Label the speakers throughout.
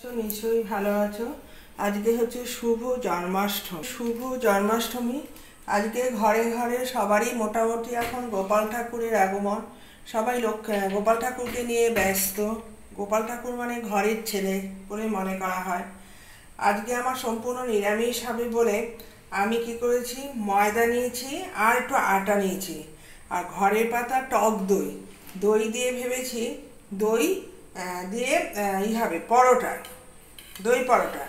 Speaker 1: নিশ্চয়ই ভালো আছো। আজকে হচ্ছে শুভ জন্মাষ্টমী। আজকে ঘরে ঘরে সবারই মোটামুটি এখন গোপাল ঠাকুরের আগমন। সবাই গোপাল ঠাকুরকে নিয়ে ব্যস্ত। গোপাল ঠাকুর মানে ঘরের ছেলে বলে মনে করা হয়। আজকে আমার সম্পূর্ণ নিরামিষ হবে বলে আমি কি করেছি, ময়দা নিয়েছি আর একটু আটা নিয়েছি, আর ঘরের পাতা টক দই দই দিয়ে ভেবেছি দই দিয়ে হবে পরোটা, দই পরোটা।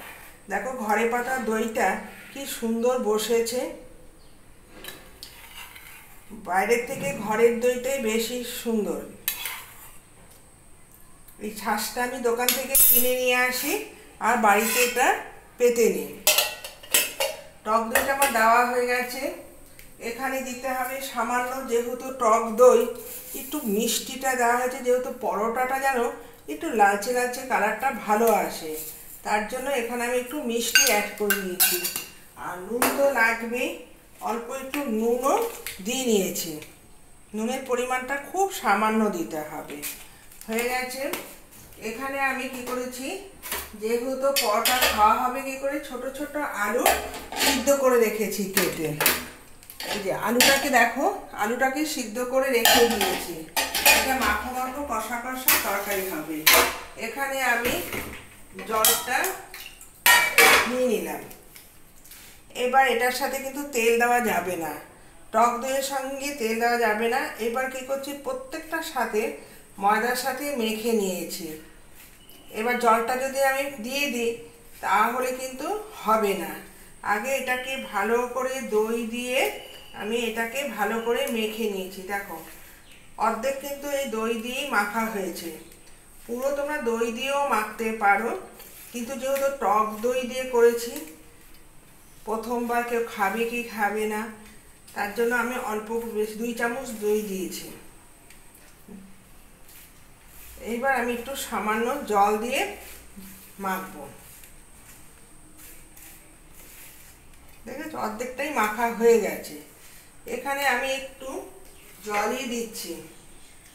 Speaker 1: দেখো ঘরে পাতা দইটা কি সুন্দর বসেছে। বাইরের থেকে ঘরের দইটাই বেশি সুন্দর। এই ছাঁচটা আমি দোকান থেকে কিনে নিয়ে আসি আর বাড়িতে এটা পেতে নিই। টক দইটা আমার দেওয়া হয়ে গেছে। এখানে দিতে হবে সামান্য, যেহেতু টক দই একটু মিষ্টিটা দেওয়া হয়েছে, যেহেতু পরোটাটা যেন একটু লালচে লালচে কালারটা ভালো আসে, তার জন্য এখানে আমি একটু মিষ্টি অ্যাড করে নিয়েছি। আর নুন তো লাগবেই, অল্প একটু নুনও দিয়ে নিয়েছি। নুনের পরিমাণটা খুব সামান্য দিতে হবে। হয়ে গেছে। এখানে আমি কি করেছি, যেহেতু পরোটা খাওয়া হবে কি করে, ছোট ছোট আলু সিদ্ধ করে রেখেছি কেটে। এই যে আলুটাকে দেখো, আলুটাকে সিদ্ধ করে রেখে দিয়েছি। এটা মাখো মাখো কষা কষা তরকারি হবে। এখানে আমি জলটা নিয়ে নিলাম। এবার এটার সাথে কিন্তু তেল দেওয়া যাবে না, টক দইয়ের সঙ্গে তেল দেওয়া যাবে না। এবার কি করছি, প্রত্যেকটার সাথে ময়দার সাথে মেখে নিয়েছি। এবার জলটা যদি আমি দিয়ে দিই তাহলে কিন্তু হবে না। আগে এটাকে ভালো করে দই দিয়ে আমি এটাকে ভালো করে মেখে নিয়েছি। দেখো অর্ধেক কিন্তু এই দই দিয়েই মাখা হয়েছে। পুরো তোমরা দই দিয়েও মাখতে পারো, কিন্তু যেহেতু টক দই দিয়ে করেছি, প্রথমবার কেউ খাবে কি খাবে না, তার জন্য আমি অল্প বেশ 2 চামচ দই দিয়েছি। এইবার আমি একটু সামান্য জল দিয়ে মাখবো। দেখেছো অর্ধেকটাই মাখা হয়ে গেছে। এখানে আমি একটু জলই দিচ্ছি।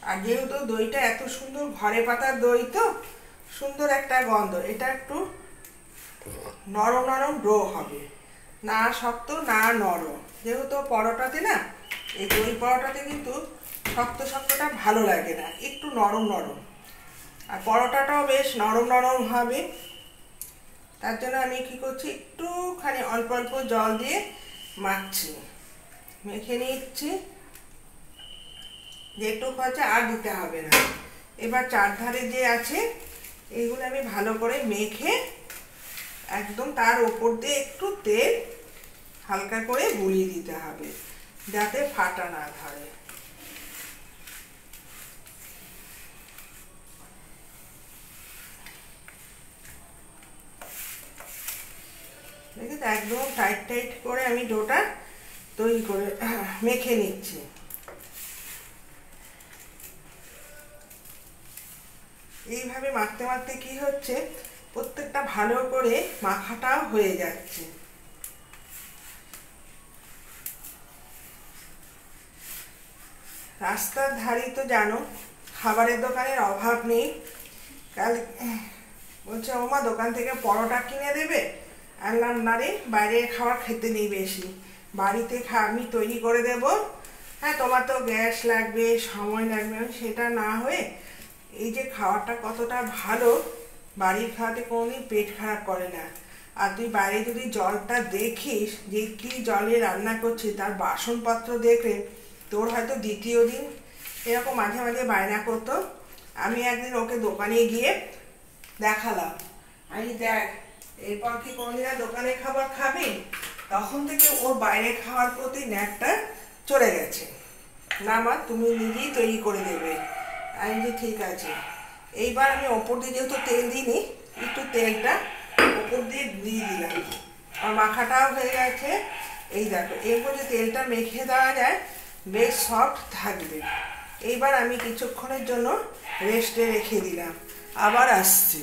Speaker 1: আর যেহেতু দইটা এত সুন্দর ঘরে পাতার দই, তো সুন্দর একটা গন্ধ, এটা একটু নরম নরম ডো হবে, না শক্ত না নরম। যেহেতু পরোটাতে না, এই দই পরোটাতে কিন্তু শক্ত শক্তটা ভালো লাগে না, একটু নরম নরম। আর পরোটাটাও বেশ নরম নরম হবে। তার জন্য আমি কি করছি, একটুখানি অল্প অল্প জল দিয়ে মাখছি, মেখে নিচ্ছি। যেটুকু আছে আর দিতে হবে না। এবার চারধারে যে আছে এইগুলো আমি ভালো করে মেখে একদম তার উপর দিয়ে একটু তেল হালকা করে বুলিয়ে দিতে হবে, যাতে ফাটা না ধরে। দেখেছো একদম টাইট টাইট করে আমি ডোটা তৈরি করে মেখে নিচ্ছি। এইভাবে মাখতে মাখতে কি হচ্ছে, প্রত্যেকটা ভালো করে মাখাটাও হয়ে যাচ্ছে। রাস্তার ধারে তো জানো খাবারের দোকানের অভাব নেই। কাল বলছে ওমা দোকান থেকে পরোটা কিনে দেবে, আনলাম না রে, বাইরে খাবার খেতে নেই বেশি, বাড়িতে আমি তৈরি করে দেব। হ্যাঁ তোমার তো গ্যাস লাগবে, সময় লাগবে, সেটা না হয়ে এই যে খাওয়াটা কতটা ভালো, বাড়ির খাওয়াতে কোনোদিন পেট খারাপ করে না। আর তুই বাইরে যদি জলটা দেখিস যে কি জলে রান্না করছে, তার বাসনপত্র দেখলে তোর হয়তো দ্বিতীয় দিন এরকম মাঝে মাঝে বায়না করতো। আমি একদিন ওকে দোকানে গিয়ে দেখালাম, আমি দেখ এরপর কি কোনদিন আর দোকানে খাবার খাবি। তখন থেকে ওর বাইরে খাওয়ার প্রতি ন্যাকটা চলে গেছে। না মা তুমি নিজেই তৈরি করে দেবে। আমি যে ঠিক আছে। এইবার আমি ওপর দিয়ে যেহেতু তেল দিইনি, একটু তেলটা ওপর দিয়ে দিয়ে দিলাম। আর মাখাটাও হয়ে গেছে। এই দেখো এরপর যে তেলটা মেখে দেওয়া যায় বেশ সফট থাকবে। এইবার আমি কিছুক্ষণের জন্য রেস্টে রেখে দিলাম, আবার আসছি।